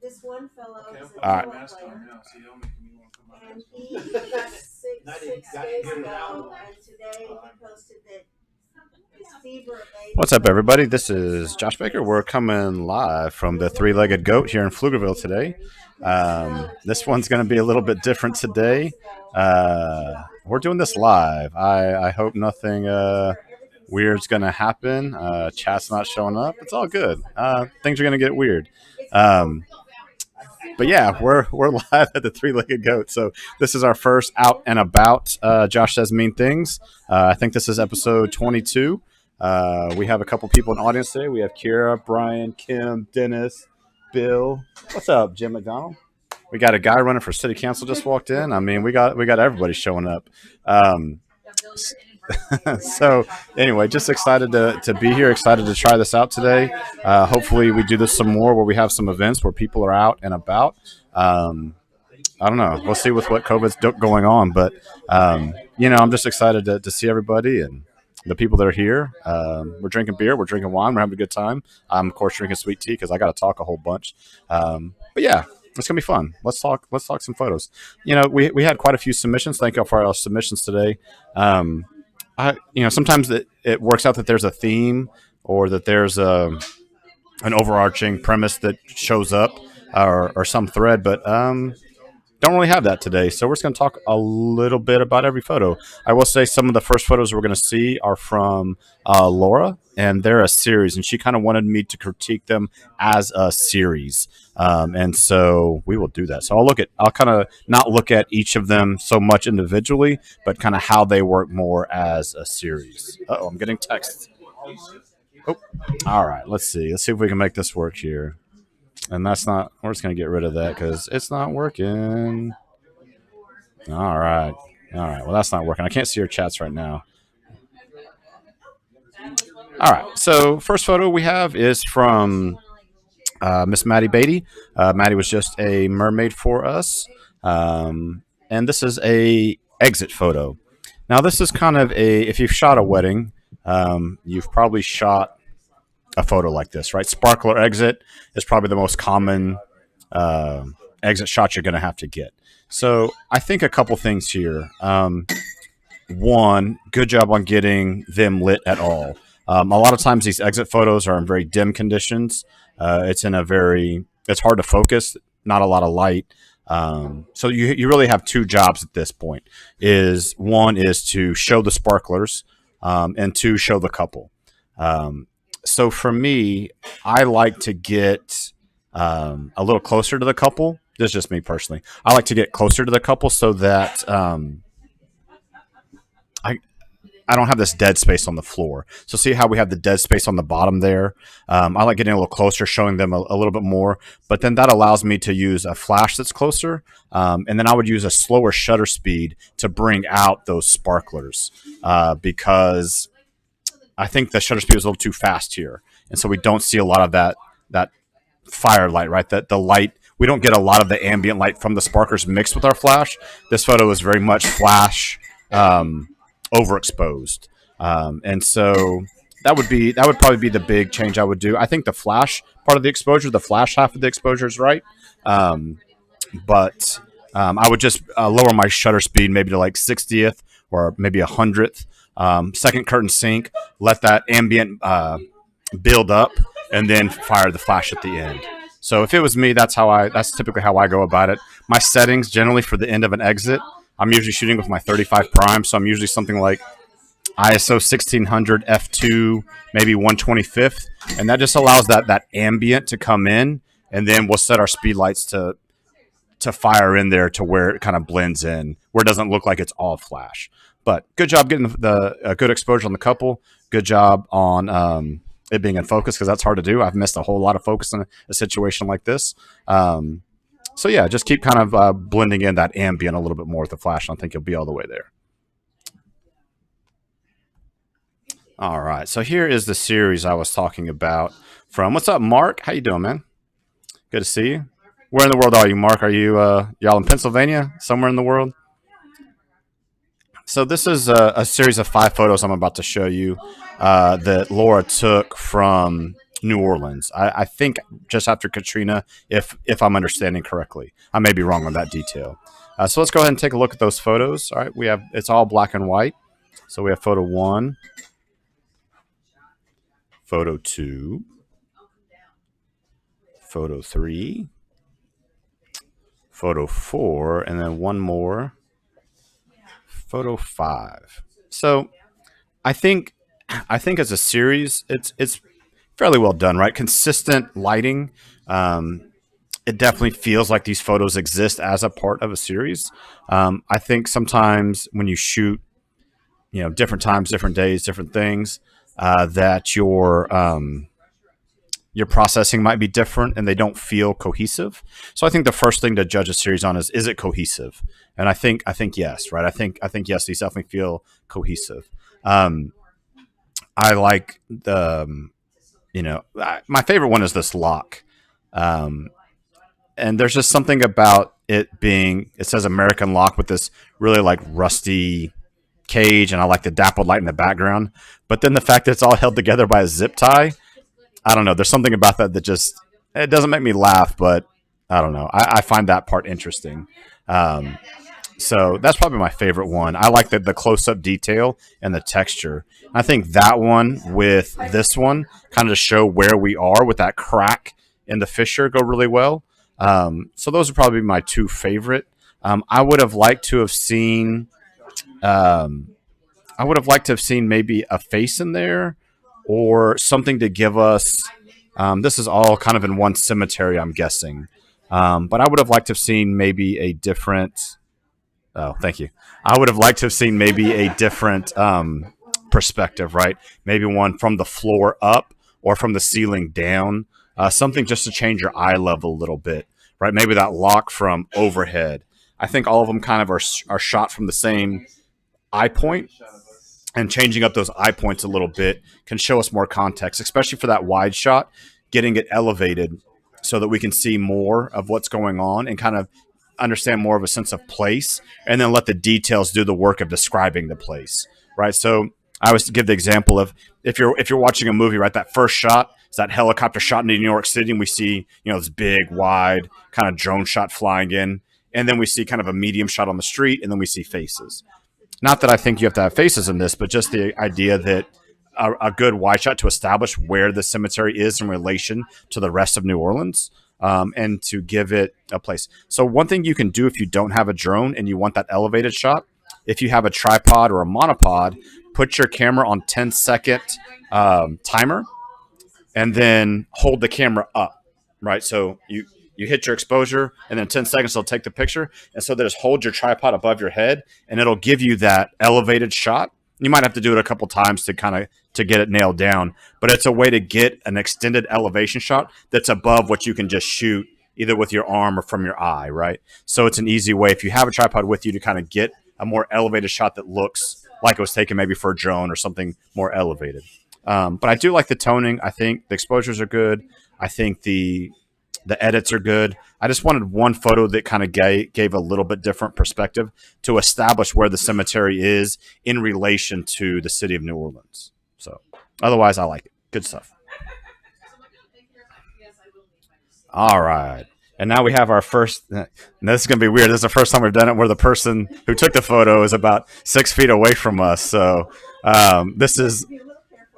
this one fellow is a All right. tennis player, and he got sick 6 days ago, and today he posted that his fever abated. What's up, everybody? This is Josh Baker. We're coming live from the Three-Legged Goat here in Pflugerville today. This one's going to be a little bit different today. We're doing this live. I hope nothing weird's going to happen. Chat's not showing up. It's all good. Things are going to get weird. But yeah, we're live at the Three-Legged Goat. So this is our first out and about. Josh Says Mean Things. I think this is episode 22. We have a couple people in the audience today. We have Kira, Brian, Kim, Dennis, Bill. What's up, Jim McDonald? We got a guy running for city council just walked in. I mean, we got everybody showing up. So anyway, just excited to be here. Excited to try this out today. Hopefully, we do this some more where we have some events where people are out and about. I don't know. We'll see with what COVID's going on, but I'm just excited to see everybody and the people that are here. We're drinking beer, we're drinking wine, we're having a good time. I'm of course drinking sweet tea because I got to talk a whole bunch. But yeah, it's gonna be fun. Let's talk some photos. We had quite a few submissions. Thank you for our submissions today. Sometimes it works out that there's a theme or that there's an overarching premise that shows up or some thread, but don't really have that today. So we're just going to talk a little bit about every photo. I will say some of the first photos we're going to see are from Laura, and they're a series, and she kind of wanted me to critique them as a series. And so we will do that. So I'll kind of not look at each of them so much individually, but kind of how they work more as a series. Uh-oh, I'm getting texts. Oh, all right. Let's see if we can make this work here. And that's not, we're just going to get rid of that because it's not working. All right. Well, that's not working. I can't see your chats right now. All right. So first photo we have is from Miss Maddie Beatty. Maddie was just a mermaid for us. And this is a exit photo. Now, this is kind of if you've shot a wedding, you've probably shot a photo like this, right? Sparkler exit is probably the most common exit shot you're going to have to get. So I think a couple things here. One, good job on getting them lit at all. A lot of times these exit photos are in very dim conditions. It's hard to focus, not a lot of light. So you really have two jobs at this point. One is to show the sparklers, and two, show the couple. So for me, I like to get a little closer to the couple. This is just me personally. I like to get closer to the couple so that I don't have this dead space on the floor. So see how we have the dead space on the bottom there? I like getting a little closer, showing them a little bit more. But then that allows me to use a flash that's closer. And then I would use a slower shutter speed to bring out those sparklers because I think the shutter speed is a little too fast here. And so we don't see a lot of that firelight, right? That the light, we don't get a lot of the ambient light from the sparklers mixed with our flash. This photo is very much flash overexposed. And so that would probably be the big change I would do. I think the flash part of the exposure, the flash half of the exposure is right. But I would just lower my shutter speed maybe to like 60th or maybe 100th. Second curtain sync, let that ambient build up, and then fire the flash at the end. So if it was me, that's typically how I go about it. My settings generally for the end of an exit, I'm usually shooting with my 35 prime, so I'm usually something like ISO 1600 f2, maybe 125th, and that just allows that ambient to come in, and then we'll set our speed lights to fire in there to where it kind of blends in, where it doesn't look like it's all flash. But good job getting the good exposure on the couple. Good job on it being in focus because that's hard to do. I've missed a whole lot of focus in a situation like this. So yeah, just keep kind of blending in that ambient a little bit more with the flash. I think you'll be all the way there. All right, so here is the series I was talking about from. What's up, Mark? How you doing, man? Good to see you. Where in the world are you, Mark? Are you y'all in Pennsylvania? Somewhere in the world? So this is a series of 5 photos I'm about to show you that Laura took from New Orleans. I think just after Katrina, if I'm understanding correctly. I may be wrong on that detail. So let's go ahead and take a look at those photos. All right, we have it's all black and white. So we have photo 1, photo 2, photo 3, photo 4, and then one more, photo 5. So I think as a series, it's fairly well done, right? Consistent lighting. It definitely feels like these photos exist as a part of a series. I think sometimes when you shoot, different times, different days, different things, that your processing might be different and they don't feel cohesive. So I think the first thing to judge a series on is it cohesive? And I think yes, right? I think yes, these definitely feel cohesive. I like my favorite one is this lock. And there's just something about it says American lock with this really like rusty cage, and I like the dappled light in the background. But then the fact that it's all held together by a zip tie, I don't know. There's something about that just it doesn't make me laugh, but I don't know. I find that part interesting. So that's probably my favorite one. I like the close up detail and the texture. I think that one with this one kind of show where we are with that crack in the fissure go really well. So those are probably my two favorite. I would have liked to have seen. I would have liked to have seen maybe a face in there or something to give us. This is all kind of in one cemetery, I'm guessing. But I would have liked to have seen maybe a different. Oh, thank you. I would have liked to have seen maybe a different perspective, right? Maybe one from the floor up or from the ceiling down. Something just to change your eye level a little bit, right? Maybe that lock from overhead. I think all of them kind of are shot from the same eye point, and changing up those eye points a little bit can show us more context, especially for that wide shot, getting it elevated so that we can see more of what's going on and kind of understand more of a sense of place, and then let the details do the work of describing the place, right? So I always give the example of if you're watching a movie, right? That first shot is that helicopter shot into New York City, and we see this big, wide kind of drone shot flying in, and then we see kind of a medium shot on the street, and then we see faces. Not that I think you have to have faces in this, but just the idea that a good wide shot to establish where the cemetery is in relation to the rest of New Orleans, and to give it a place. So one thing you can do if you don't have a drone and you want that elevated shot, if you have a tripod or a monopod, put your camera on 10-second timer and then hold the camera up, right? So you hit your exposure, and then 10 seconds it'll take the picture. And so just hold your tripod above your head, and it'll give you that elevated shot. You might have to do it a couple times to get it nailed down, but it's a way to get an extended elevation shot that's above what you can just shoot either with your arm or from your eye, right? So it's an easy way, if you have a tripod with you, to kind of get a more elevated shot that looks like it was taken maybe for a drone or something more elevated. But I do like the toning. I think the exposures are good. I think the edits are good. I just wanted one photo that kind of gave a little bit different perspective to establish where the cemetery is in relation to the city of New Orleans. So otherwise, I like it. Good stuff. All right. And now we have our first, and this is going to be weird. This is the first time we've done it where the person who took the photo is about 6 feet away from us. So this is,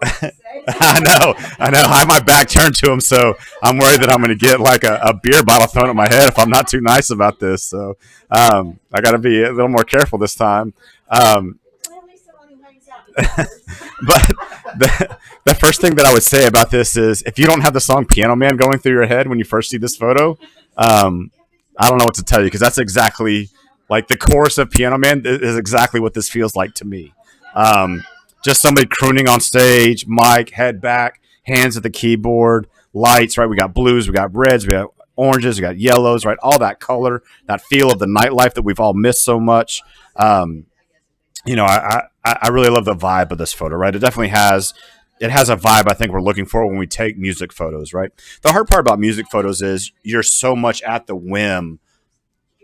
I know. I have my back turned to him, so I'm worried that I'm going to get like a beer bottle thrown at my head if I'm not too nice about this. So I got to be a little more careful this time. But the first thing that I would say about this is, if you don't have the song Piano Man going through your head when you first see this photo, I don't know what to tell you, because that's exactly like the chorus of Piano Man is exactly what this feels like to me. Just somebody crooning on stage, mic, head back, hands at the keyboard, lights, right? We got blues, we got reds, we got oranges, we got yellows, right? All that color, that feel of the nightlife that we've all missed so much. I really love the vibe of this photo, right? It definitely has a vibe I think we're looking for when we take music photos, right? The hard part about music photos is you're so much at the whim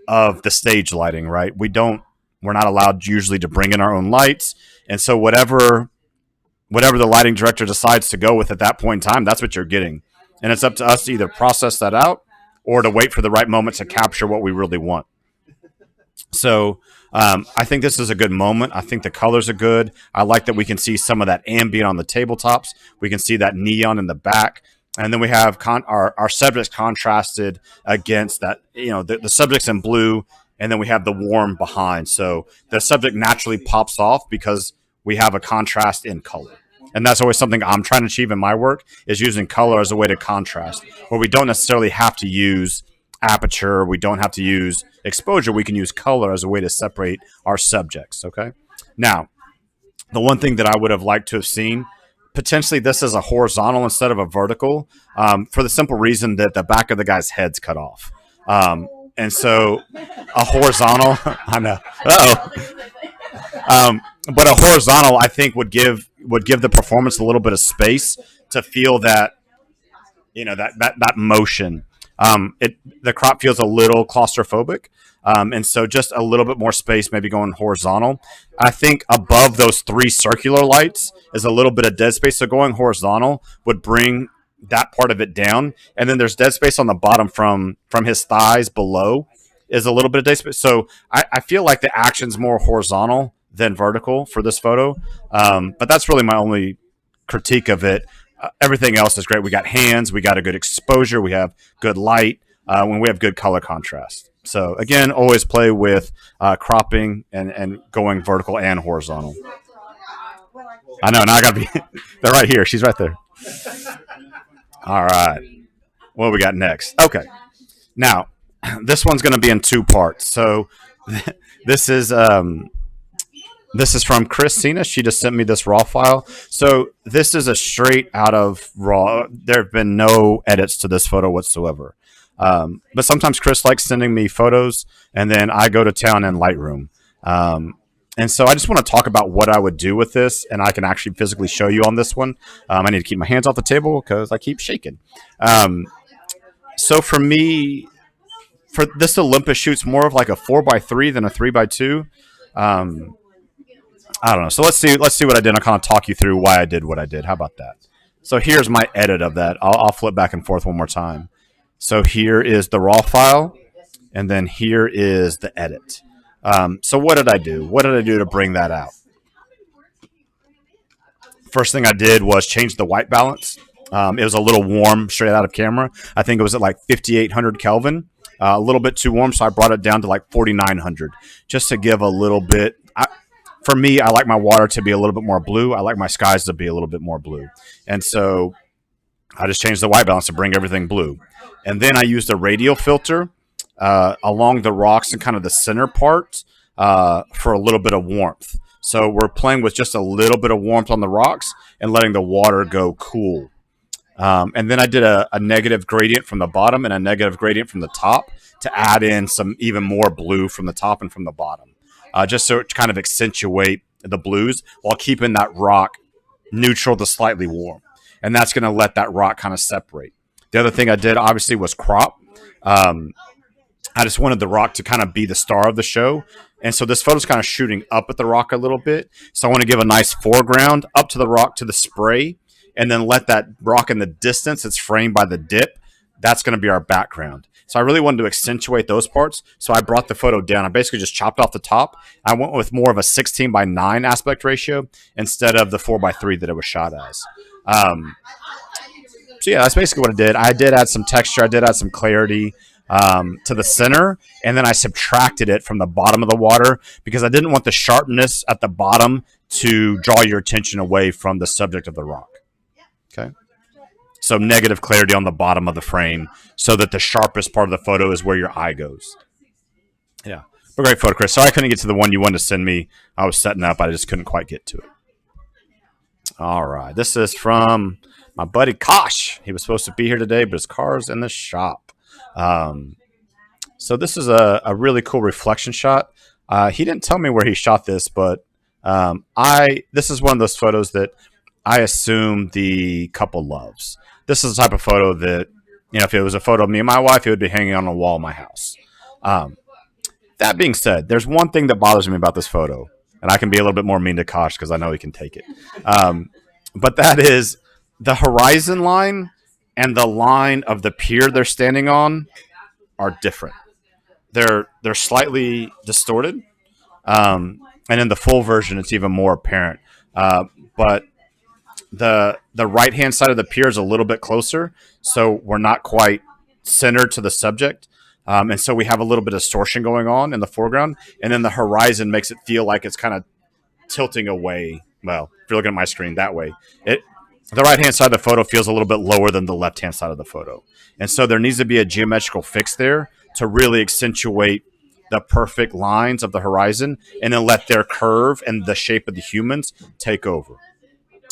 of the stage lighting, right? We're not allowed usually to bring in our own lights. And so whatever whatever the lighting director decides to go with at that point in time, that's what you're getting. And it's up to us to either process that out or to wait for the right moment to capture what we really want. So I think this is a good moment. I think the colors are good. I like that we can see some of that ambient on the tabletops. We can see that neon in the back. And then we have our subjects contrasted against that, the subjects in blue, and then we have the warm behind. So the subject naturally pops off because we have a contrast in color. And that's always something I'm trying to achieve in my work, is using color as a way to contrast, where we don't necessarily have to use aperture. We don't have to use exposure. We can use color as a way to separate our subjects. Okay. Now, the one thing that I would have liked to have seen, potentially this is a horizontal instead of a vertical, for the simple reason that the back of the guy's head's cut off. And so a horizontal, I know. But a horizontal, I think, would give the performance a little bit of space to feel that, that motion. The crop feels a little claustrophobic. And so just a little bit more space, maybe going horizontal. I think above those 3 circular lights is a little bit of dead space. So going horizontal would bring that part of it down. And then there's dead space on the bottom from his thighs below is a little bit of dead space. So I feel like the action's more horizontal than vertical for this photo. But that's really my only critique of it. Everything else is great. We got hands, we got a good exposure, we have good light, when we have good color contrast. So again, always play with cropping and going vertical and horizontal. I know, now I gotta be, they're right here. She's right there. All right. What do we got next? Okay. Now, this one's going to be in 2 parts. So this is from Christina. She just sent me this raw file. So this is a straight out of raw. There have been no edits to this photo whatsoever. But sometimes Chris likes sending me photos, and then I go to town in Lightroom. And so I just want to talk about what I would do with this, and I can actually physically show you on this one. I need to keep my hands off the table because I keep shaking. So for me, for this Olympus shoot's more of like a 4x3 than a 3x2. I don't know. So let's see what I did. I'll kind of talk you through why I did what I did. How about that? So here's my edit of that. I'll flip back and forth one more time. So here is the raw file, and then here is the edit. So what did I do? What did I do to bring that out? First thing I did was change the white balance. It was a little warm straight out of camera. I think it was at like 5,800 Kelvin, a little bit too warm. So I brought it down to like 4,900 just to give a little bit. For me, I like my water to be a little bit more blue. I like my skies to be a little bit more blue. And so I just changed the white balance to bring everything blue. And then I used a radial filter along the rocks and kind of the center part for a little bit of warmth. So we're playing with just a little bit of warmth on the rocks and letting the water go cool. And then I did a negative gradient from the bottom and a negative gradient from the top to add in some even more blue from the top and from the bottom. Just so to kind of accentuate the blues while keeping that rock neutral to slightly warm. And that's going to let that rock kind of separate. The other thing I did, obviously, was crop. I just wanted the rock to kind of be the star of the show. And so this photo's kind of shooting up at the rock a little bit. So I want to give a nice foreground up to the rock, to the spray, and then let that rock in the distance. It's framed by the dip. That's going to be our background. So I really wanted to accentuate those parts. So I brought the photo down. I basically just chopped off the top. I went with more of a 16:9 aspect ratio instead of the 4:3 that it was shot as. So yeah, that's basically what I did. I did add some texture. I did add some clarity to the center. And then I subtracted it from the bottom of the water because I didn't want the sharpness at the bottom to draw your attention away from the subject of the rock. Okay. So negative clarity on the bottom of the frame so that the sharpest part of the photo is where your eye goes. Yeah. But great photo, Chris. Sorry I couldn't get to the one you wanted to send me. I was setting up. I just couldn't quite get to it. All right. This is from my buddy Kosh. He was supposed to be here today, but his car's in the shop. So this is a really cool reflection shot. He didn't tell me where he shot this, but this is one of those photos that I assume the couple loves. This is the type of photo that, if it was a photo of me and my wife, it would be hanging on the wall of my house. That being said, there's one thing that bothers me about this photo, and I can be a little bit more mean to Kosh because I know he can take it. but that is the horizon line and the line of the pier they're standing on are different. They're slightly distorted, and in the full version, it's even more apparent. But the right hand side of the pier is a little bit closer, so we're not quite centered to the subject. And so we have a little bit of distortion going on in the foreground, and then the horizon makes it feel like it's kind of tilting away. Well, if you're looking at my screen that way, it the right hand side of the photo feels a little bit lower than the left hand side of the photo, and so there needs to be a geometrical fix there to really accentuate the perfect lines of the horizon, and then let their curve and the shape of the humans take over.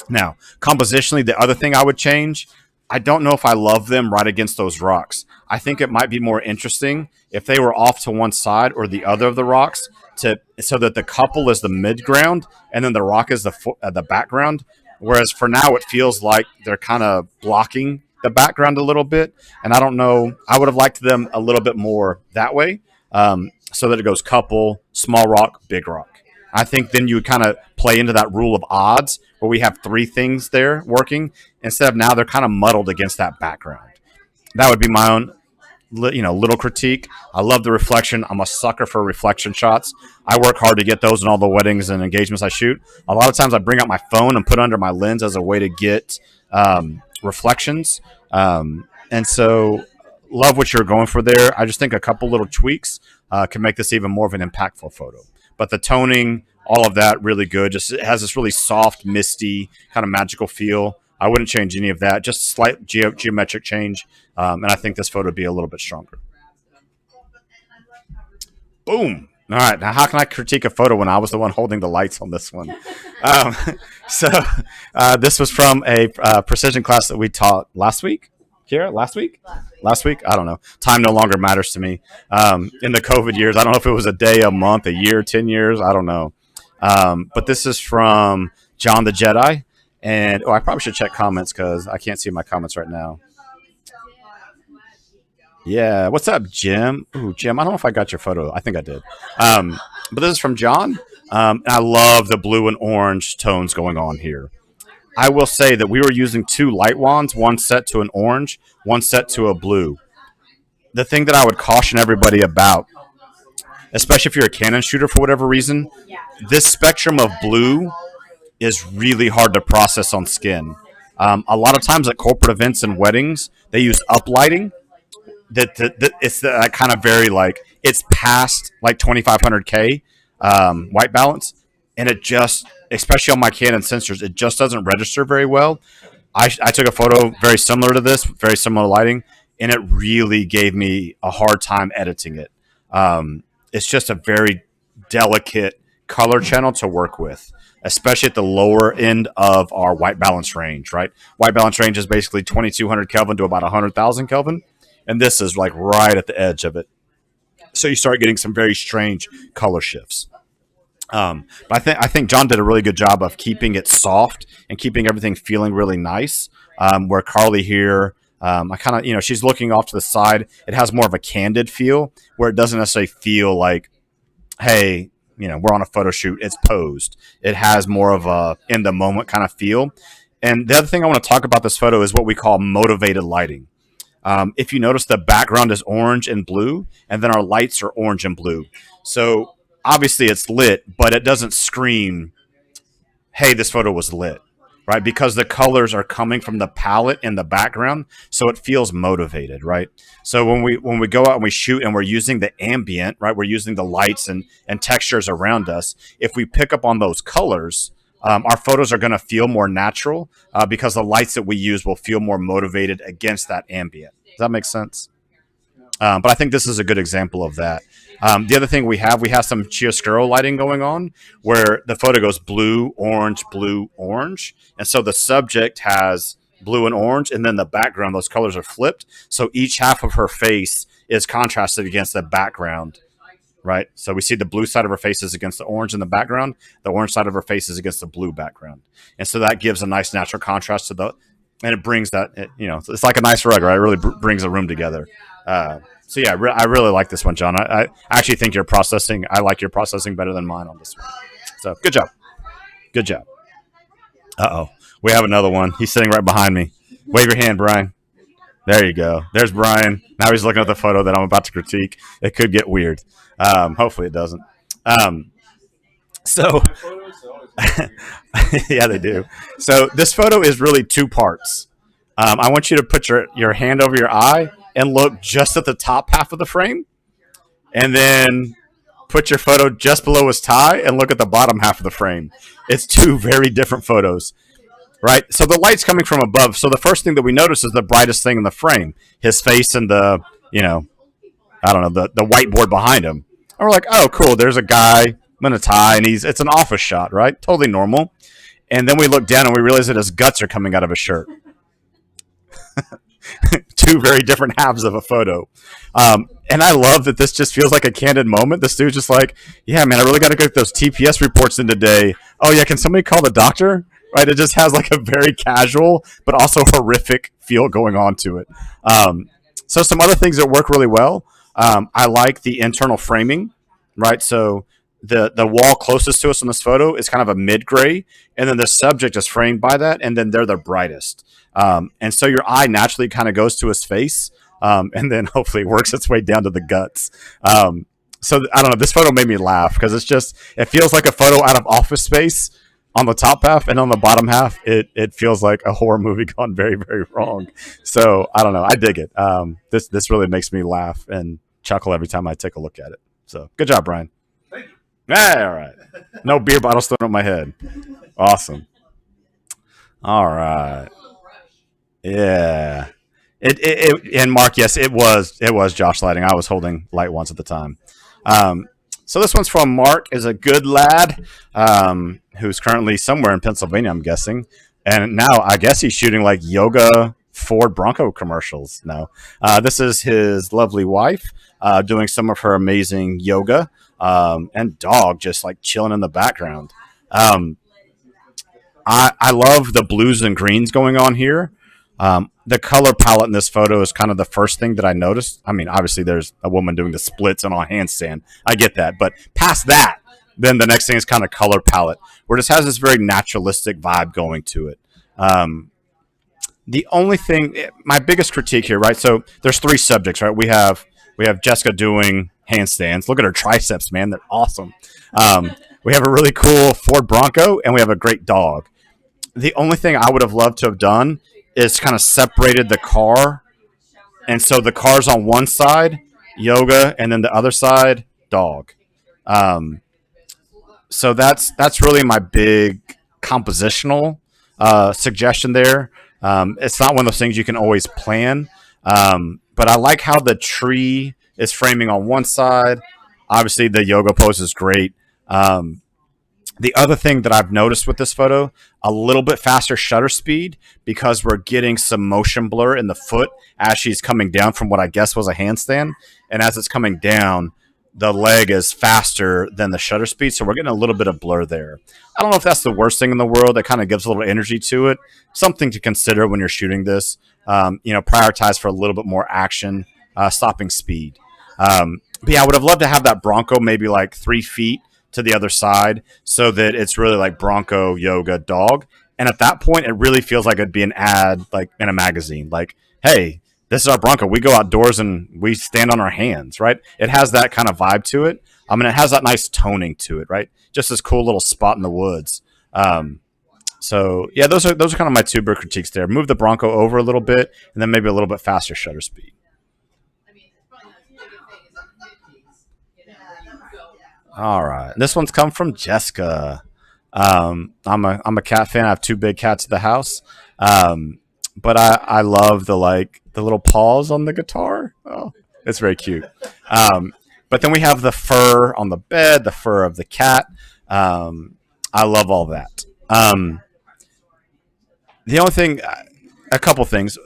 Now, compositionally, the other thing I would change, I don't know if I love them right against those rocks. I think it might be more interesting if they were off to one side or the other of the rocks, to so that the couple is the mid ground and then the rock is the background. Whereas for now, it feels like they're kind of blocking the background a little bit, and I don't know. I would have liked them a little bit more that way, so that it goes couple, small rock, big rock. I think then you would kind of play into that rule of odds where we have three things there working instead of now they're kind of muddled against that background. That would be my own, little critique. I love the reflection. I'm a sucker for reflection shots. I work hard to get those in all the weddings and engagements I shoot. A lot of times I bring out my phone and put it under my lens as a way to get reflections. And so love what you're going for there. I just think a couple little tweaks can make this even more of an impactful photo. But the toning, all of that, really good. Just it has this really soft, misty, kind of magical feel. I wouldn't change any of that. Just slight geometric change, and I think this photo would be a little bit stronger. Boom. All right. Now, how can I critique a photo when I was the one holding the lights on this one? Um, so, this was from a precision class that we taught last week. Kira, last week? Last week? I don't know. Time no longer matters to me. In the COVID years, I don't know if it was a day, a month, a year, 10 years. I don't know. But this is from John the Jedi. And, I probably should check comments because I can't see my comments right now. Yeah. What's up, Jim? Ooh, Jim, I don't know if I got your photo. I think I did. But this is from John. And I love the blue and orange tones going on here. I will say that we were using two light wands, one set to an orange, one set to a blue. The thing that I would caution everybody about, especially if you're a Canon shooter for whatever reason, this spectrum of blue is really hard to process on skin. A lot of times at corporate events and weddings, they use uplighting. That it's that kind of very like it's past like 2500K white balance, and it just, especially on my Canon sensors, it just doesn't register very well. I took a photo very similar to this, very similar lighting, and it really gave me a hard time editing it. It's just a very delicate color channel to work with, especially at the lower end of our white balance range, right? White balance range is basically 2200 Kelvin to about 100,000 Kelvin, and this is like right at the edge of it. So you start getting some very strange color shifts. But I think John did a really good job of keeping it soft and keeping everything feeling really nice. Where Carly here, I kind of, she's looking off to the side. It has more of a candid feel where it doesn't necessarily feel like, hey, we're on a photo shoot. It's posed. It has more of a in the moment kind of feel. And the other thing I want to talk about this photo is what we call motivated lighting. If you notice, the background is orange and blue, and then our lights are orange and blue. So obviously it's lit, but it doesn't scream, hey, this photo was lit, right? Because the colors are coming from the palette in the background, so it feels motivated, right? So when we go out and we shoot and we're using the ambient, right, we're using the lights and textures around us, if we pick up on those colors, our photos are going to feel more natural because the lights that we use will feel more motivated against that ambient. Does that make sense? But I think this is a good example of that. The other thing we have some chiaroscuro lighting going on where the photo goes blue, orange, blue, orange. And so the subject has blue and orange, and then the background, those colors are flipped. So each half of her face is contrasted against the background, right? So we see the blue side of her face is against the orange in the background. The orange side of her face is against the blue background. And so that gives a nice natural contrast to and it brings that, it's like a nice rug, right? It really brings a room together. So yeah, I really like this one, John. I actually think I like your processing better than mine on this one. So good job. Good job. Uh-oh. We have another one. He's sitting right behind me. Wave your hand, Brian. There you go. There's Brian. Now he's looking at the photo that I'm about to critique. It could get weird. Hopefully it doesn't. So, yeah, they do. So this photo is really two parts. I want you to put your hand over your eye and look just at the top half of the frame, and then put your photo just below his tie and look at the bottom half of the frame. It's two very different photos, right? So the light's coming from above. So the first thing that we notice is the brightest thing in the frame, his face and the, I don't know, the whiteboard behind him. And we're like, oh, cool. There's a guy in a tie, and it's an office shot, right? Totally normal. And then we look down and we realize that his guts are coming out of his shirt. Two very different halves of a photo. And I love that this just feels like a candid moment. This dude's just like, yeah, man, I really got to get those TPS reports in today. Oh, yeah, can somebody call the doctor? Right? It just has like a very casual but also horrific feel going on to it. So some other things that work really well. I like the internal framing, right? So the wall closest to us in this photo is kind of a mid-gray, and then the subject is framed by that, and then they're the brightest. And so your eye naturally kind of goes to his face, and then hopefully it works its way down to the guts. So I don't know, this photo made me laugh because it feels like a photo out of Office Space on the top half, and on the bottom half, it feels like a horror movie gone very, very wrong. So I don't know, I dig it. This really makes me laugh and chuckle every time I take a look at it. So good job, Brian. Thank you. Hey, all right. No beer bottles thrown at my head. Awesome. All right. Yeah. And Mark, yes, it was Josh lighting. I was holding light once at the time. So this one's from Mark, is a good lad, who's currently somewhere in Pennsylvania, I'm guessing. And now I guess he's shooting like yoga Ford Bronco commercials. No, this is his lovely wife, doing some of her amazing yoga, and dog just like chilling in the background. I love the blues and greens going on here. The color palette in this photo is kind of the first thing that I noticed. I mean, obviously there's a woman doing the splits and on a handstand. I get that. But past that, then the next thing is kind of color palette, where it just has this very naturalistic vibe going to it. The only thing, my biggest critique here, right? So there's three subjects, right? We have Jessica doing handstands. Look at her triceps, man. They're awesome. We have a really cool Ford Bronco, and we have a great dog. The only thing I would have loved to have done is kind of separated the car. And so the car's on one side, yoga, and then the other side, dog. So that's really my big compositional suggestion there. It's not one of those things you can always plan. But I like how the tree is framing on one side. Obviously, the yoga pose is great. The other thing that I've noticed with this photo, a little bit faster shutter speed because we're getting some motion blur in the foot as she's coming down from what I guess was a handstand. And as it's coming down, the leg is faster than the shutter speed. So we're getting a little bit of blur there. I don't know if that's the worst thing in the world. It kind of gives a little energy to it. Something to consider when you're shooting this. Prioritize for a little bit more action, stopping speed. But yeah, I would have loved to have that Bronco maybe like 3 feet to the other side so that it's really like Bronco, yoga, dog. And at that point, it really feels like it'd be an ad like in a magazine. Like, hey, this is our Bronco. We go outdoors and we stand on our hands, right? It has that kind of vibe to it. I mean, it has that nice toning to it, right? Just this cool little spot in the woods. So yeah, those are kind of my two big critiques there. Move the Bronco over a little bit, and then maybe a little bit faster shutter speed. All right, this one's come from Jessica. I'm a cat fan. I have 2 big cats at the house, but I love the little paws on the guitar. Oh, it's very cute. But then we have the fur on the bed, the fur of the cat. I love all that. The only thing, a couple things.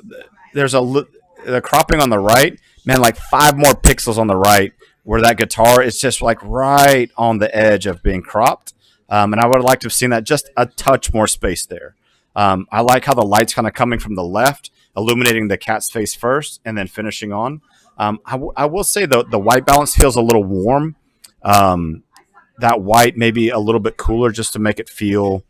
There's the cropping on the right, man, like 5 more pixels on the right where that guitar is just like right on the edge of being cropped. And I would have liked to have seen that just a touch more space there. I like how the light's kind of coming from the left, illuminating the cat's face first and then finishing on. I will say the white balance feels a little warm. That white maybe a little bit cooler just to make it feel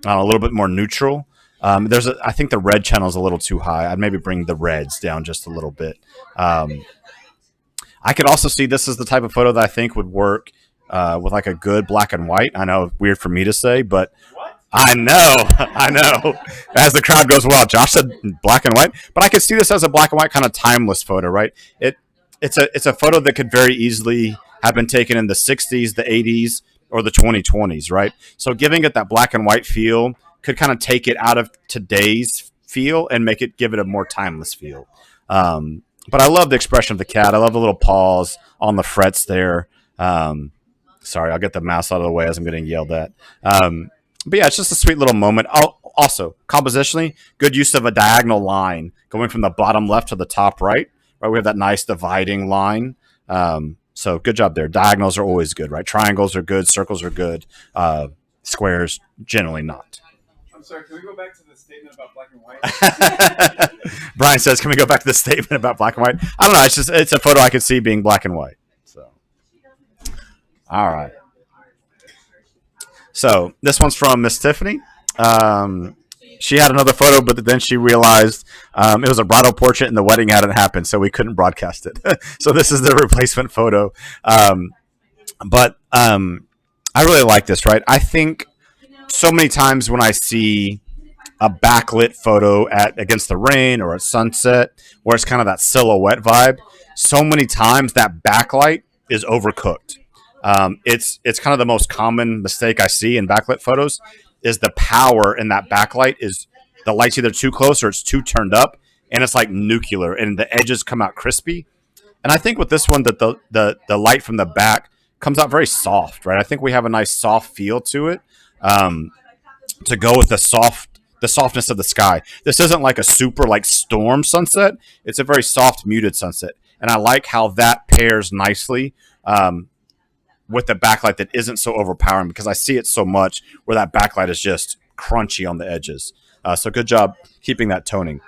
a little bit more neutral. I think the red channel is a little too high. I'd maybe bring the reds down just a little bit. I could also see this is the type of photo that I think would work with like a good black and white. I know, weird for me to say, but I know, I know. As the crowd goes, well, Josh said black and white, but I could see this as a black and white kind of timeless photo, right? It's a photo that could very easily have been taken in the 60s, the 80s, or the 2020s, right? So giving it that black and white feel could kind of take it out of today's feel and give it a more timeless feel. But I love the expression of the cat. I love the little paws on the frets there. Sorry, I'll get the mouse out of the way as I'm getting yelled at. But yeah, it's just a sweet little moment. Also, compositionally, good use of a diagonal line going from the bottom left to the top right. Right, we have that nice dividing line. So good job there. Diagonals are always good, right? Triangles are good. Circles are good. Squares, generally not. I'm sorry, can we go back to the statement about black and white? Brian says, can we go back to the statement about black and white? I don't know. It's a photo I could see being black and white. So, all right. So this one's from Miss Tiffany. She had another photo, but then she realized it was a bridal portrait and the wedding hadn't happened, so we couldn't broadcast it. So this is the replacement photo. But I really like this, right? I think so many times when I see a backlit photo against the rain or at sunset, where it's kind of that silhouette vibe, so many times that backlight is overcooked. It's kind of the most common mistake I see in backlit photos is the power in that backlight is the light's either too close or it's too turned up, and it's like nuclear, and the edges come out crispy. And I think with this one that the light from the back comes out very soft, right? I think we have a nice soft feel to it, to go with the softness of the sky. This isn't like a super like storm sunset. It's a very soft, muted sunset, and I like how that pairs nicely with the backlight that isn't so overpowering, because I see it so much where that backlight is just crunchy on the edges. So good job keeping that toning.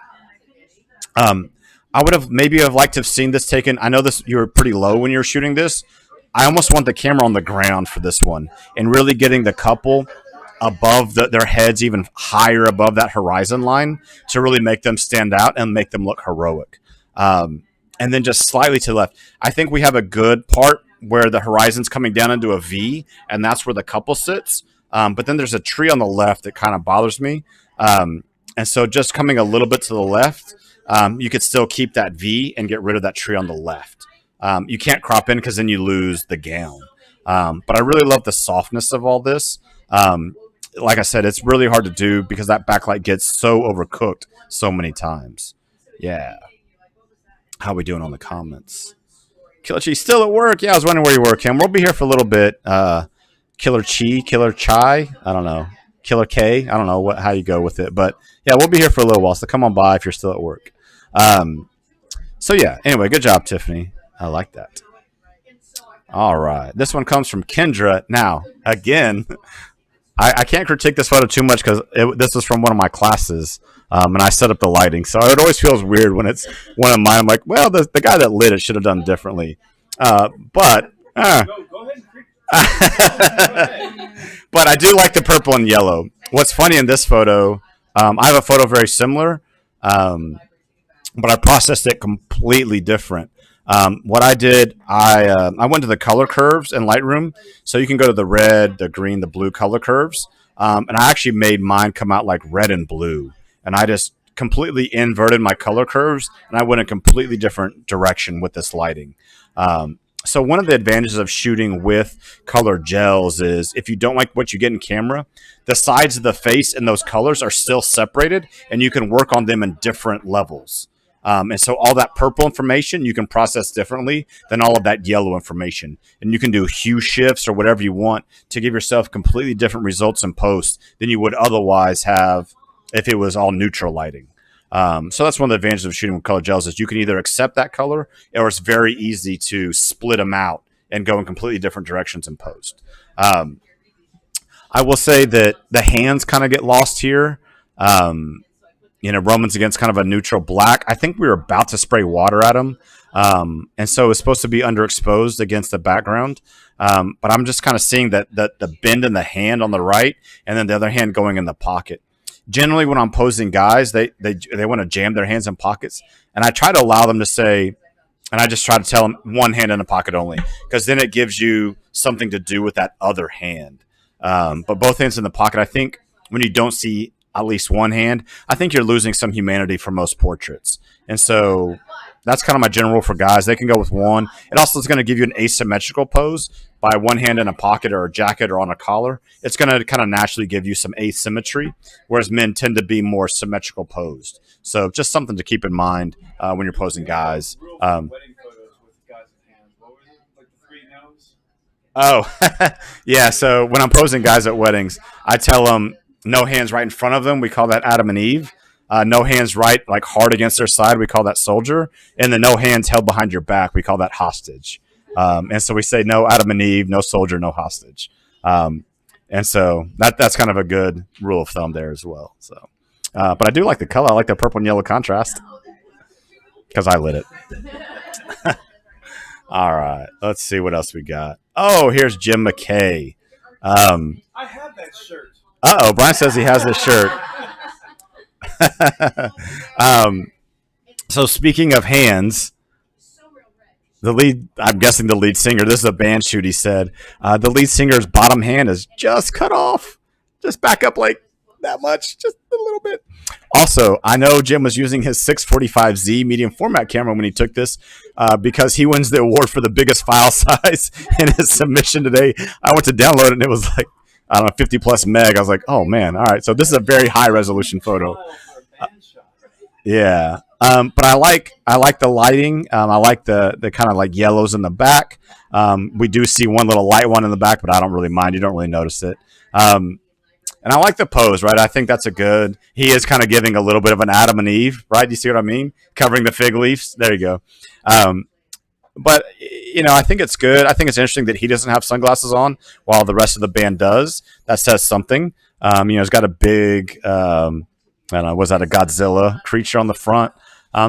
I would have liked to have seen this taken. I know you were pretty low when you were shooting this. I almost want the camera on the ground for this one and really getting the couple above their heads, even higher above that horizon line, to really make them stand out and make them look heroic. And then just slightly to the left. I think we have a good part where the horizon's coming down into a V, and that's where the couple sits. But then there's a tree on the left that kind of bothers me. And so just coming a little bit to the left, you could still keep that V and get rid of that tree on the left. You can't crop in because then you lose the gown. But I really love the softness of all this. Like I said, it's really hard to do because that backlight gets so overcooked so many times. Yeah. How we doing on the comments? Killer Chi still at work. Yeah, I was wondering where you were, Kim. We'll be here for a little bit. Killer Chai, I don't know. Killer K, I don't know how you go with it, but yeah, we'll be here for a little while. So come on by if you're still at work. So yeah. Anyway, good job, Tiffany. I like that. All right, this one comes from Kendra. Now, again, I can't critique this photo too much because this was from one of my classes, and I set up the lighting. So it always feels weird when it's one of mine. I'm like, well, the guy that lit it should have done differently. But I do like the purple and yellow. What's funny in this photo, I have a photo very similar, but I processed it completely different. What I did, I went to the color curves in Lightroom, so you can go to the red, the green, the blue color curves, and I actually made mine come out like red and blue, and I just completely inverted my color curves, and I went a completely different direction with this lighting. So one of the advantages of shooting with color gels is if you don't like what you get in camera, the sides of the face and those colors are still separated, and you can work on them in different levels. And so all that purple information you can process differently than all of that yellow information. And you can do hue shifts or whatever you want to give yourself completely different results in post than you would otherwise have if it was all neutral lighting. So that's one of the advantages of shooting with color gels is you can either accept that color or it's very easy to split them out and go in completely different directions in post. I will say that the hands kind of get lost here. Roman's against kind of a neutral black. I think we were about to spray water at him. And so it's supposed to be underexposed against the background. But I'm just kind of seeing that the bend in the hand on the right, and then the other hand going in the pocket. Generally, when I'm posing guys, they want to jam their hands in pockets, and I try to allow them to say, and I just try to tell them one hand in the pocket only, because then it gives you something to do with that other hand. But both hands in the pocket, I think when you don't see at least one hand, I think you're losing some humanity for most portraits. And so that's kind of my general rule for guys. They can go with one. It also is going to give you an asymmetrical pose by one hand in a pocket or a jacket or on a collar. It's going to kind of naturally give you some asymmetry, whereas men tend to be more symmetrical posed. So just something to keep in mind when you're posing guys. Wedding photos with guys with hands. What was it? Like the three no's? Oh, yeah. So when I'm posing guys at weddings, I tell them no hands right in front of them. We call that Adam and Eve. No hands right, like hard against their side. We call that soldier. And then no hands held behind your back. We call that hostage. And so we say no Adam and Eve, no soldier, no hostage. And so that's kind of a good rule of thumb there as well. So, but I do like the color. I like the purple and yellow contrast because I lit it. All right, let's see what else we got. Oh, here's Jim McKay. I had that shirt. Brian says he has this shirt. So speaking of hands, I'm guessing the lead singer, this is a band shoot, he said, the lead singer's bottom hand is just cut off. Just back up like that much, just a little bit. Also, I know Jim was using his 645Z medium format camera when he took this because he wins the award for the biggest file size in his submission today. I went to download it and it was like, I don't know, 50 plus meg. I was like, oh man, all right. So this is a very high resolution photo. Yeah. But I like the lighting. I like the kind of like yellows in the back. We do see one little light one in the back, but I don't really mind. You don't really notice it. And I like the pose, right? I think that's he is kind of giving a little bit of an Adam and Eve, right? You see what I mean? Covering the fig leaves. There you go. But, I think it's good. I think it's interesting that he doesn't have sunglasses on while the rest of the band does. That says something. He's got a big, I don't know, was that a Godzilla creature on the front?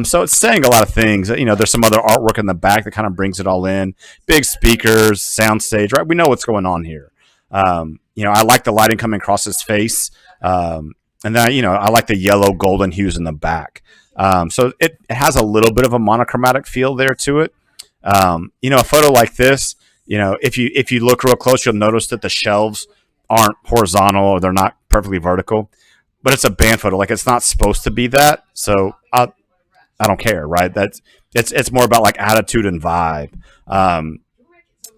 So it's saying a lot of things. There's some other artwork in the back that kind of brings it all in. Big speakers, soundstage, right? We know what's going on here. I like the lighting coming across his face. And then, I like the yellow golden hues in the back. So it has a little bit of a monochromatic feel there to it. A photo like this, if you look real close, you'll notice that the shelves aren't horizontal or they're not perfectly vertical, but it's a band photo. Like it's not supposed to be that. So I don't care, right? It's more about like attitude and vibe.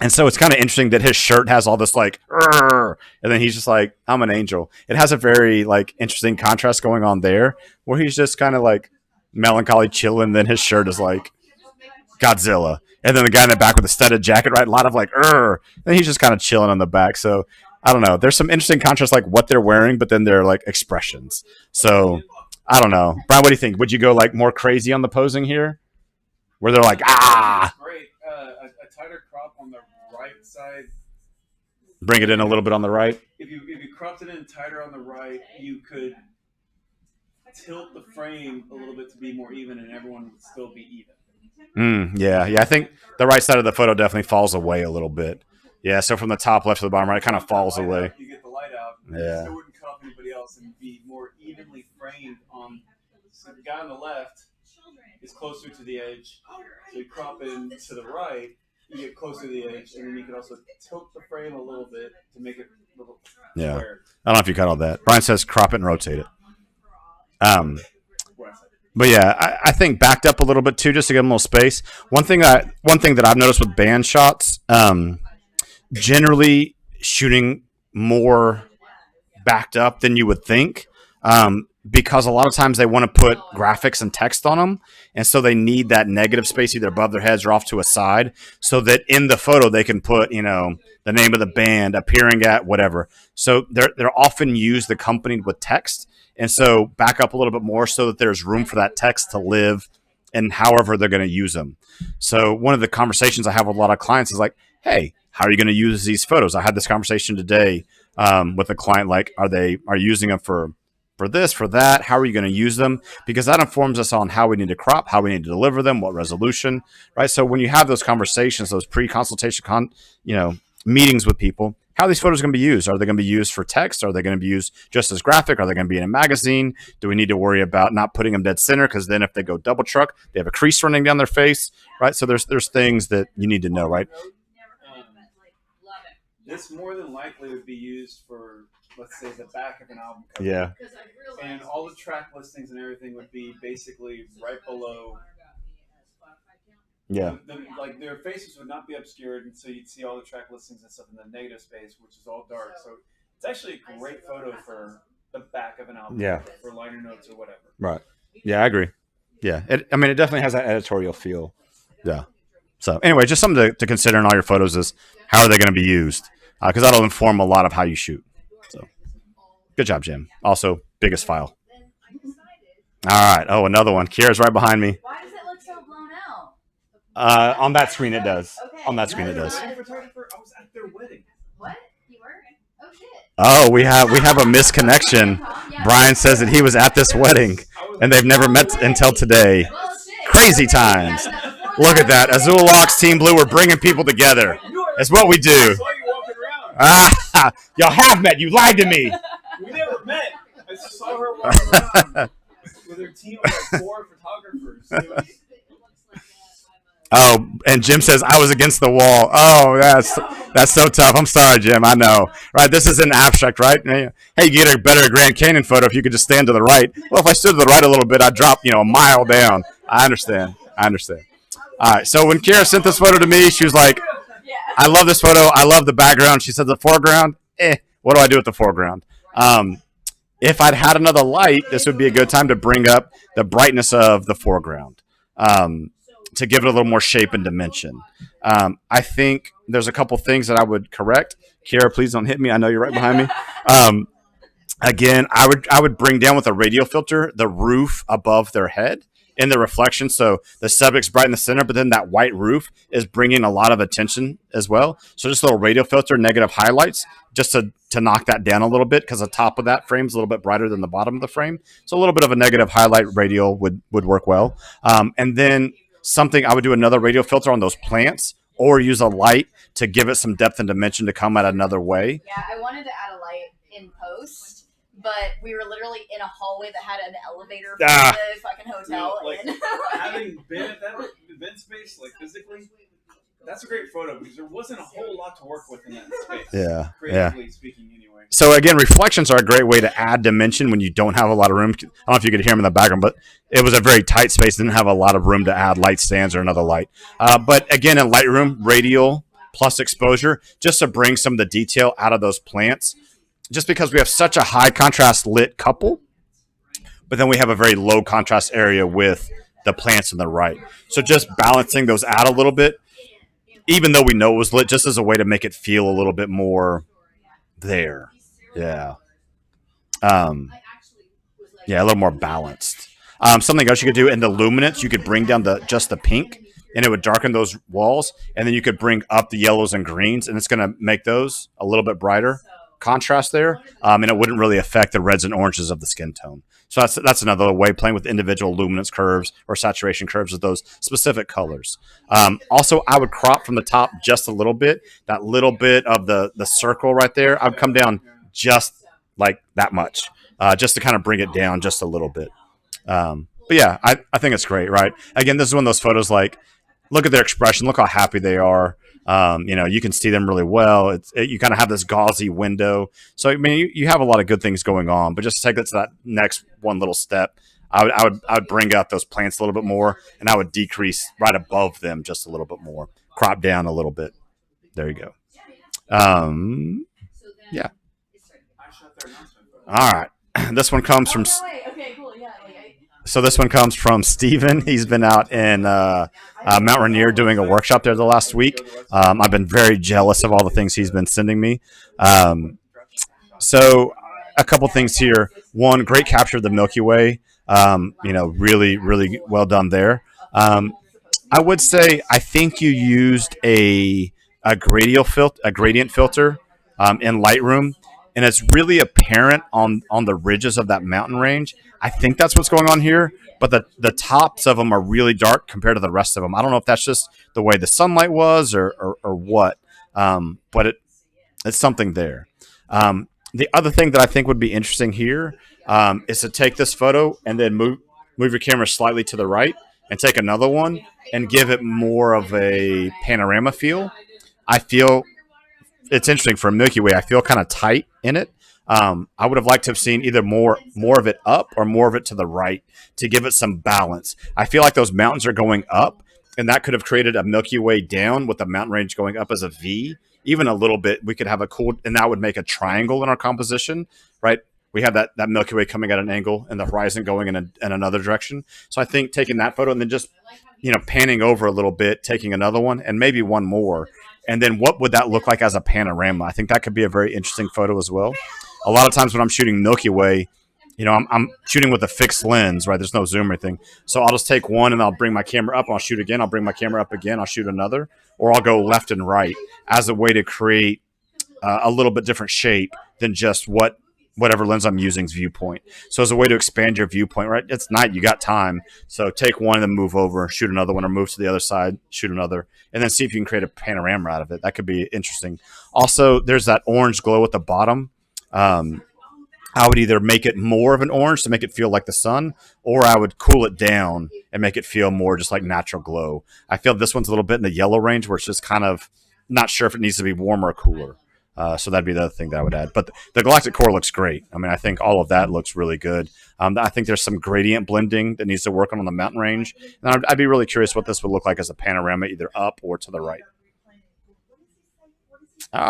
And so it's kind of interesting that his shirt has all this like, and then he's just like, I'm an angel. It has a very like interesting contrast going on there where he's just kind of like melancholy chilling. Then his shirt is like Godzilla. And then the guy in the back with the studded jacket, right? A lot of like, and he's just kind of chilling on the back. So I don't know. There's some interesting contrast, like what they're wearing, but then they're like expressions. So I don't know. Brian, what do you think? Would you go like more crazy on the posing here? Where they're like, Great. A tighter crop on the right side. Bring it in a little bit on the right. If you cropped it in tighter on the right, you could tilt the frame a little bit to be more even and everyone would still be even. Yeah. I think the right side of the photo definitely falls away a little bit. Yeah, so from the top left to the bottom right, it kind of falls away. You get the light out. Yeah. You still wouldn't cut off anybody else and be more evenly framed on. So the guy on the left is closer to the edge. So you crop in to the right, you get closer to the edge, and then you can also tilt the frame a little bit to make it a little square. I don't know if you cut all that. Brian says crop it and rotate it. But yeah, I think backed up a little bit too, just to give them a little space. One thing that I've noticed with band shots, generally shooting more backed up than you would think, because a lot of times they want to put graphics and text on them, and so they need that negative space either above their heads or off to a side, so that in the photo they can put the name of the band, appearing at, whatever. So they're often used accompanied with text. And so back up a little bit more so that there's room for that text to live and however they're going to use them. So one of the conversations I have with a lot of clients is like, hey, how are you going to use these photos? I had this conversation today with a client, like, are you using them for for this, for that? How are you going to use them? Because that informs us on how we need to crop, how we need to deliver them, what resolution, right? So when you have those conversations, those pre-consultation, meetings with people, how are these photos going to be used? Are they going to be used for text? Are they going to be used just as graphic? Are they going to be in a magazine? Do we need to worry about not putting them dead center? Because then if they go double truck, they have a crease running down their face, right? So there's things that you need to know, right? This more than likely would be used for, let's say, the back of an album cover. Yeah. And all the track listings and everything would be basically right below. Yeah. Like their faces would not be obscured, and so you'd see all the track listings and stuff in the negative space, which is all dark. So it's actually a great photo for the back of an album, for liner notes or whatever. Right. Yeah, I agree. Yeah. It definitely has that editorial feel. Yeah. So anyway, just something to consider in all your photos is how are they going to be used? Because that'll inform a lot of how you shoot. So good job, Jim. Also, biggest file. All right. Oh, another one. Kiera's right behind me. Why does it look so blown out? On that screen, it does. Okay. On that screen, it does. I was at their wedding. What? You were? Oh shit. Oh, we have a misconnection. Brian says that he was at this wedding, and they've never met until today. Crazy times. Look at that. Azul Locks, Team Blue, we're bringing people together. That's what we do. Y'all have met. You lied to me. We never met. I just saw her walking around with her team of like 4 photographers. Oh, and Jim says I was against the wall. Oh, that's so tough. I'm sorry, Jim. I know. Right? This is an abstract, right? Hey, you get a better Grand Canyon photo if you could just stand to the right. Well, if I stood to the right a little bit, I'd drop, a mile down. I understand. All right. So when Kiera sent this photo to me, she was like, I love this photo. I love the background. She said the foreground. What do I do with the foreground? If I'd had another light, this would be a good time to bring up the brightness of the foreground to give it a little more shape and dimension. I think there's a couple things that I would correct. Kiera, please don't hit me. I know you're right behind me. Again, I would bring down with a radial filter the roof above their head in the reflection. So the subject's bright in the center, but then that white roof is bringing a lot of attention as well. So just a little radial filter, negative highlights, just to knock that down a little bit, because the top of that frame is a little bit brighter than the bottom of the frame. So a little bit of a negative highlight radial would work well. And then I would do another radial filter on those plants, or use a light to give it some depth and dimension to come at another way. Yeah, I wanted to add a light in post, but we were literally in a hallway that had an elevator from the fucking hotel. Having been at that event space, physically, that's a great photo because there wasn't a whole lot to work with in that space. Yeah. Creatively speaking, anyway. So again, reflections are a great way to add dimension when you don't have a lot of room. I don't know if you could hear them in the background, but it was a very tight space. Didn't have a lot of room to add light stands or another light. But again, in Lightroom, radial plus exposure, just to bring some of the detail out of those plants. Just because we have such a high contrast lit couple, but then we have a very low contrast area with the plants on the right. So just balancing those out a little bit, even though we know it was lit, just as a way to make it feel a little bit more there. Yeah. A little more balanced. Something else you could do in the luminance, you could bring down just the pink, and it would darken those walls, and then you could bring up the yellows and greens, and it's going to make those a little bit brighter contrast there, and it wouldn't really affect the reds and oranges of the skin tone. So that's another way, playing with individual luminance curves or saturation curves of those specific colors. Also, I would crop from the top just a little bit, that little bit of the circle right there. I would come down just like that much, just to kind of bring it down just a little bit. But yeah, I think it's great, right? Again, this is one of those photos, look at their expression, look how happy they are. You can see them really well. You kind of have this gauzy window. So, you have a lot of good things going on, but just to take it to that next one little step, I would bring up those plants a little bit more, and I would decrease right above them just a little bit more, crop down a little bit. There you go. Yeah. All right. This one comes from. Okay, cool. Yeah. So this one comes from Steven. He's been out in Mount Rainier doing a workshop there the last week. I've been very jealous of all the things he's been sending me. So a couple things here. One, great capture of the Milky Way. Really, really well done there. I would say I think you used a gradient filter in Lightroom. and it's really apparent on the ridges of that mountain range. I think that's what's going on here, but the tops of them are really dark compared to the rest of them. I don't know if that's just the way the sunlight was or what, but it's something there. The other thing that I think would be interesting here is to take this photo and then move your camera slightly to the right and take another one and give it more of a panorama feel. I feel it's interesting for Milky Way. I feel kind of tight in it. I would have liked to have seen either more of it up or more of it to the right to give it some balance. I feel like those mountains are going up, and that could have created a Milky Way down with the mountain range going up as a V. Even a little bit, we could have a cool, and that would make a triangle in our composition, right? We have that Milky Way coming at an angle and the horizon going in another direction. So I think taking that photo and then just, panning over a little bit, taking another one and maybe one more. And then what would that look like as a panorama? I think that could be a very interesting photo as well. A lot of times when I'm shooting Milky Way, I'm shooting with a fixed lens, right? There's no zoom or anything. So I'll just take one and I'll bring my camera up. I'll shoot again. I'll bring my camera up again. I'll shoot another. Or I'll go left and right as a way to create a little bit different shape than just whatever lens I'm using's viewpoint. So as a way to expand your viewpoint, right? It's night. You got time. So take one and then move over, shoot another one, or move to the other side, shoot another, and then see if you can create a panorama out of it. That could be interesting. Also, there's that orange glow at the bottom. I would either make it more of an orange to make it feel like the sun, or I would cool it down and make it feel more just like natural glow. I feel this one's a little bit in the yellow range where it's just kind of not sure if it needs to be warmer or cooler. So that'd be the other thing that I would add. But the galactic core looks great. I mean, I think all of that looks really good. I think there's some gradient blending that needs to work on the mountain range. And I'd be really curious what this would look like as a panorama, either up or to the right.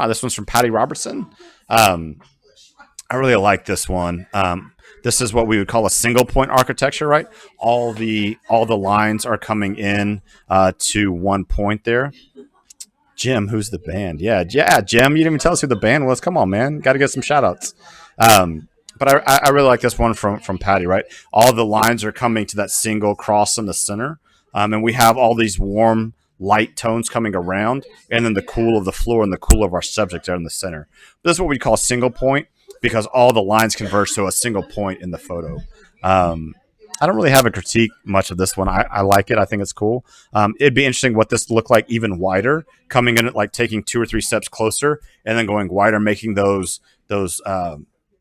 This one's from Patty Robertson. I really like this one. This is what we would call a single point architecture, right? All the lines are coming in to one point there. Jim, who's the band? Yeah, Jim, you didn't even tell us who the band was. Come on, man. Got to get some shout outs. But I really like this one from Patty, right? All the lines are coming to that single cross in the center. And we have all these warm light tones coming around, and then the cool of the floor and the cool of our subject there in the center. This is what we call single point, because all the lines converge to a single point in the photo. I don't really have a critique much of this one. I like it. I think it's cool. It'd be interesting what this looked like even wider, coming in at like taking 2 or 3 steps closer and then going wider, making those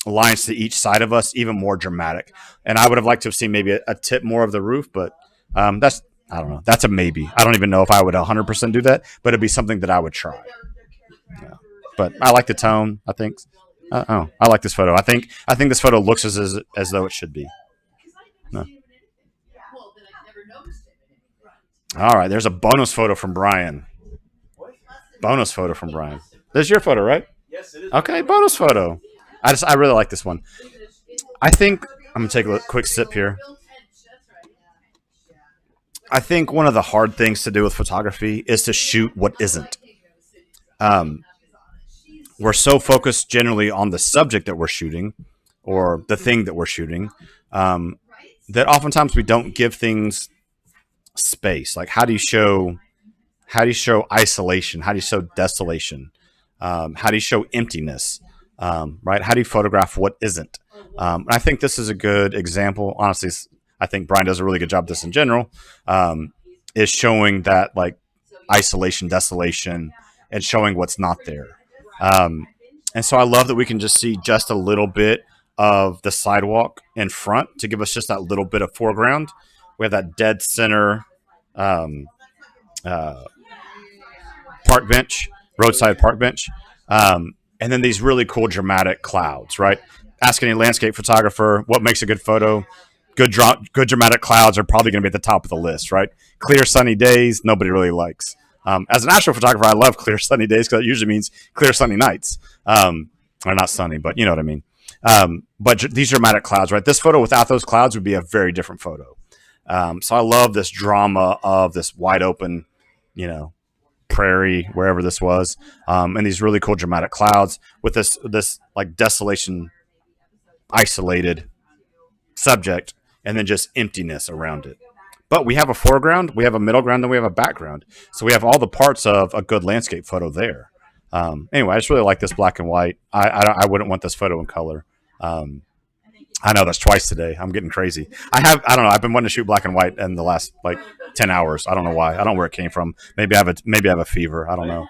lines to each side of us even more dramatic. And I would have liked to have seen maybe a tip more of the roof, but I don't know. That's a maybe. I don't even know if I would 100% do that, but it'd be something that I would try. Yeah. But I like the tone, I think. I like this photo. I think this photo looks as though it should be. No. All right, there's a bonus photo from Brian. Bonus photo from Brian. This is your photo, right? Yes, it is. Okay, bonus photo. I really like this one. I think I'm gonna take a quick sip here. I think one of the hard things to do with photography is to shoot what isn't. We're so focused generally on the subject that we're shooting or the thing that we're shooting that oftentimes we don't give things space. Like how do you show isolation? How do you show desolation? How do you show emptiness? Right? How do you photograph what isn't? I think this is a good example. Honestly, I think Brian does a really good job of this in general, is showing that like isolation, desolation, and showing what's not there. And so I love that we can just see just a little bit of the sidewalk in front to give us just that little bit of foreground. We have that dead center park bench, roadside park bench, and then these really cool dramatic clouds, right? Ask any landscape photographer what makes a good photo. Good dramatic clouds are probably going to be at the top of the list, right? Clear sunny days, nobody really likes. As an astrophotographer, I love clear sunny days because it usually means clear sunny nights. Or not sunny, but you know what I mean. But these dramatic clouds, right? This photo without those clouds would be a very different photo. So I love this drama of this wide open, prairie, wherever this was, and these really cool dramatic clouds with this like desolation, isolated subject, and then just emptiness around it. But we have a foreground, we have a middle ground, and we have a background. So we have all the parts of a good landscape photo there. Anyway, I just really like this black and white. I wouldn't want this photo in color. I know that's twice today. I'm getting crazy. I don't know. I've been wanting to shoot black and white in the last like 10 hours. I don't know why. I don't know where it came from. Maybe I have a fever. I don't know.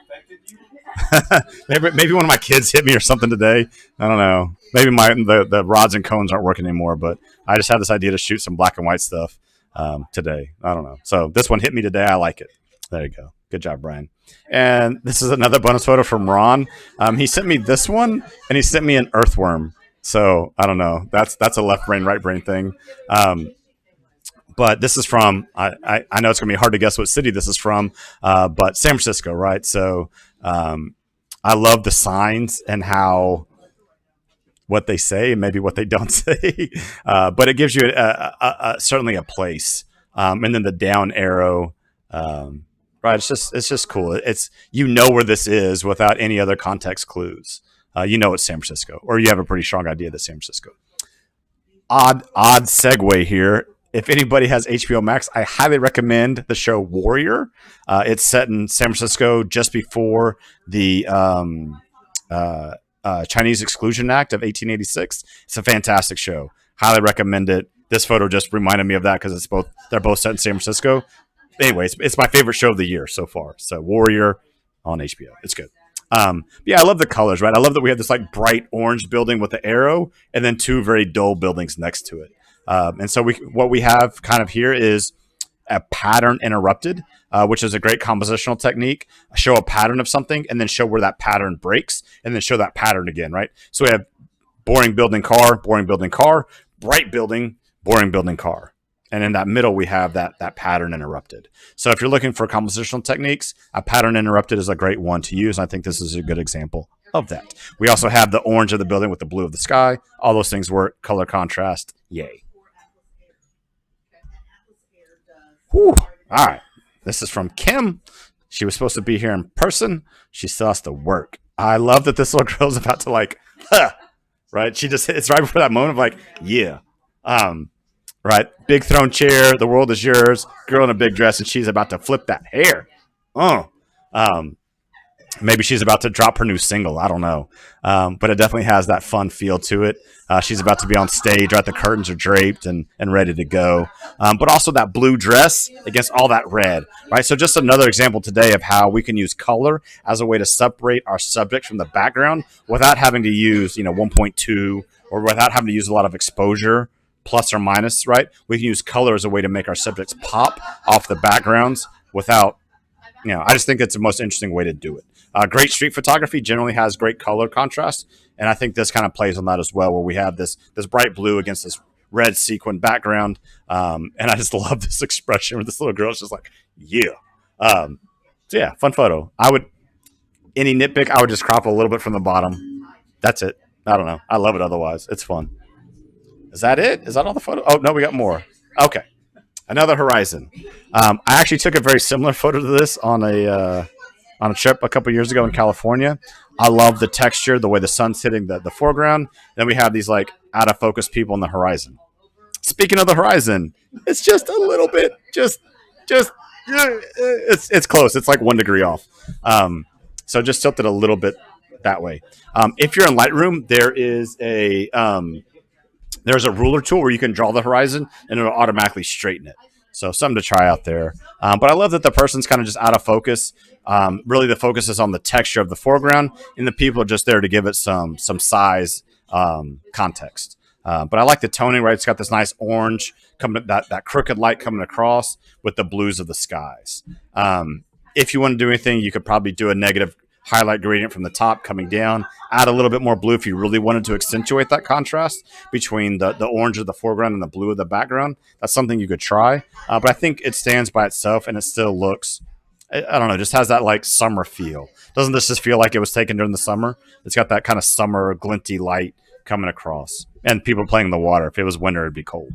maybe one of my kids hit me or something today. I don't know. Maybe the rods and cones aren't working anymore. But I just had this idea to shoot some black and white stuff today. I don't know. So this one hit me today. I like it. There you go. Good job, Brian. And this is another bonus photo from Ron. He sent me this one, and he sent me an earthworm. So I don't know. That's a left brain, right brain thing. But this is from, I know it's going to be hard to guess what city this is from, but San Francisco, right? So I love the signs and what they say and maybe what they don't say. But it gives you certainly a place. And then the down arrow, right? It's just cool. It's, where this is without any other context clues. It's San Francisco, or you have a pretty strong idea that San Francisco. Odd segue here. If anybody has HBO Max, I highly recommend the show Warrior. It's set in San Francisco just before the Chinese Exclusion Act of 1886. It's a fantastic show. Highly recommend it. This photo just reminded me of that because they're both set in San Francisco. Anyways, it's my favorite show of the year so far. So Warrior on HBO. It's good. Yeah, I love the colors, right? I love that we have this like bright orange building with the arrow and then two very dull buildings next to it. And so what we have kind of here is a pattern interrupted, which is a great compositional technique. Show a pattern of something and then show where that pattern breaks and then show that pattern again, right? So we have boring building car, bright building, boring building car. And in that middle, we have that pattern interrupted. So if you're looking for compositional techniques, a pattern interrupted is a great one to use. I think this is a good example of that. We also have the orange of the building with the blue of the sky. All those things work. Color contrast. Yay. Whew. All right. This is from Kim. She was supposed to be here in person. She saw us to work. I love that this little girl's about to right? It's right before that moment of like, yeah. Right, big throne chair. The world is yours. Girl in a big dress, and she's about to flip that hair. Maybe she's about to drop her new single. I don't know, but it definitely has that fun feel to it. She's about to be on stage. Right, the curtains are draped and ready to go. But also that blue dress against all that red. Right, so just another example today of how we can use color as a way to separate our subject from the background without having to use 1.2 or without having to use a lot of exposure. Plus or minus, right? We can use color as a way to make our subjects pop off the backgrounds without, I just think it's the most interesting way to do it. Great street photography generally has great color contrast, and I think this kind of plays on that as well, where we have this bright blue against this red sequin background, and I just love this expression where this little girl is just like, yeah. So yeah, fun photo. Any nitpick, I would just crop a little bit from the bottom. That's it. I don't know. I love it otherwise. It's fun. Is that it? Is that all the photo? Oh, no, we got more. Okay. Another horizon. I actually took a very similar photo to this on a trip a couple years ago in California. I love the texture, the way the sun's hitting the foreground. Then we have these like out of focus people on the horizon. Speaking of the horizon, it's just a little bit, it's close. It's like 1 degree off. So just tilted a little bit that way. If you're in Lightroom, there's a ruler tool where you can draw the horizon and it'll automatically straighten it. So something to try out there. But I love that the person's kind of just out of focus. Really the focus is on the texture of the foreground and the people are just there to give it some size context. But I like the toning, right? It's got this nice orange, that crooked light coming across with the blues of the skies. If you want to do anything, you could probably do a negative highlight gradient from the top coming down, add a little bit more blue if you really wanted to accentuate that contrast between the orange of the foreground and the blue of the background. That's something you could try. But I think it stands by itself and it still looks, I don't know, just has that like summer feel. Doesn't this just feel like it was taken during the summer? It's got that kind of summer glinty light coming across. And people playing in the water. If it was winter, it'd be cold.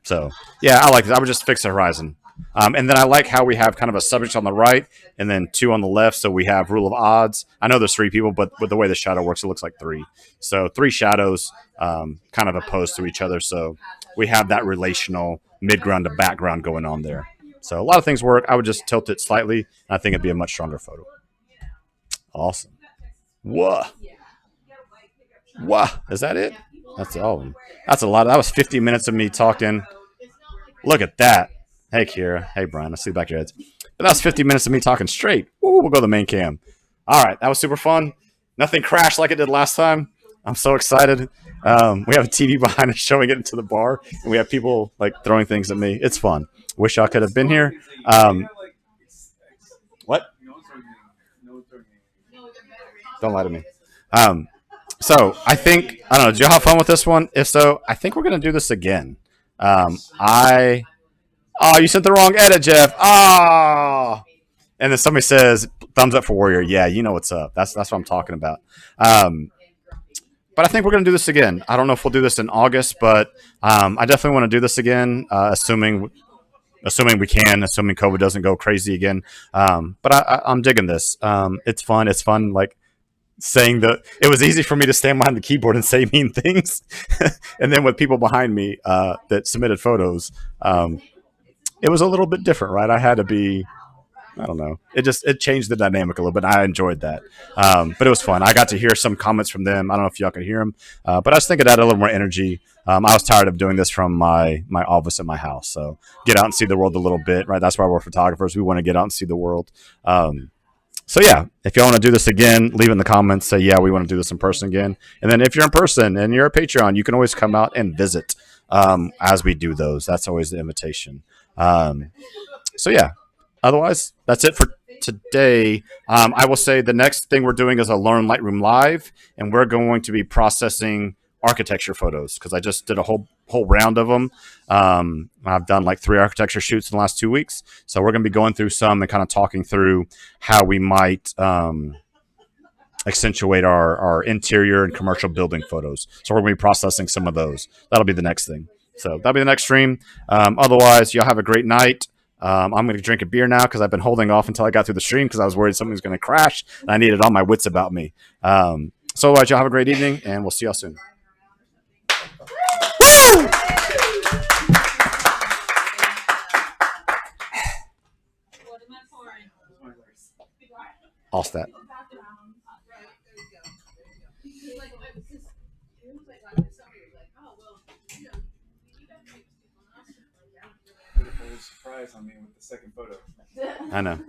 So, yeah, I like this. I would just fix the horizon. And then I like how we have kind of a subject on the right and then two on the left. So we have rule of odds. I know there's three people, but with the way the shadow works, it looks like three. So three shadows kind of opposed to each other. So we have that relational midground to background going on there. So a lot of things work. I would just tilt it slightly. And I think it'd be a much stronger photo. Awesome. Whoa. Wow. Is that it? That's all. That's a lot. That was 50 minutes of me talking. Look at that. Hey, Kira. Hey, Brian. Let's see the back of your heads. But that was 50 minutes of me talking straight. Ooh, we'll go to the main cam. All right. That was super fun. Nothing crashed like it did last time. I'm so excited. We have a TV behind us showing it into the bar, and we have people like throwing things at me. It's fun. Wish y'all could have been here. What? Don't lie to me. So I think I don't know. Did y'all have fun with this one? If so, I think we're gonna do this again. You sent the wrong edit, Jeff. And then somebody says thumbs up for Warrior. Yeah, you know what's up. That's what I'm talking about. But I think we're gonna do this again. I don't know if we'll do this in August, but I definitely want to do this again, assuming we can, assuming COVID doesn't go crazy again. But I'm digging this. It's fun. It's fun. Like saying it was easy for me to stand behind the keyboard and say mean things, and then with people behind me that submitted photos, it was a little bit different, right? I had to be. I don't know. It changed the dynamic a little bit. I enjoyed that, but it was fun. I got to hear some comments from them. I don't know if y'all could hear them, but I was thinking that a little more energy. I was tired of doing this from my office at my house. So get out and see the world a little bit, right? That's why we're photographers. We want to get out and see the world. So yeah, if y'all want to do this again, leave it in the comments. Say, yeah, we want to do this in person again. And then if you're in person and you're a Patreon, you can always come out and visit as we do those. That's always the invitation. So yeah. Otherwise, that's it for today. I will say the next thing we're doing is a Learn Lightroom Live, and we're going to be processing architecture photos because I just did a whole round of them. I've done like 3 architecture shoots in the last 2 weeks, so we're going to be going through some and kind of talking through how we might accentuate our interior and commercial building photos. So we're going to be processing some of those. That'll be the next thing. So that'll be the next stream. Otherwise, y'all have a great night. I'm going to drink a beer now because I've been holding off until I got through the stream because I was worried something was going to crash and I needed all my wits about me. So otherwise, y'all have a great evening and we'll see y'all soon. Woo! All stat. Surprise on me with the second photo. I know.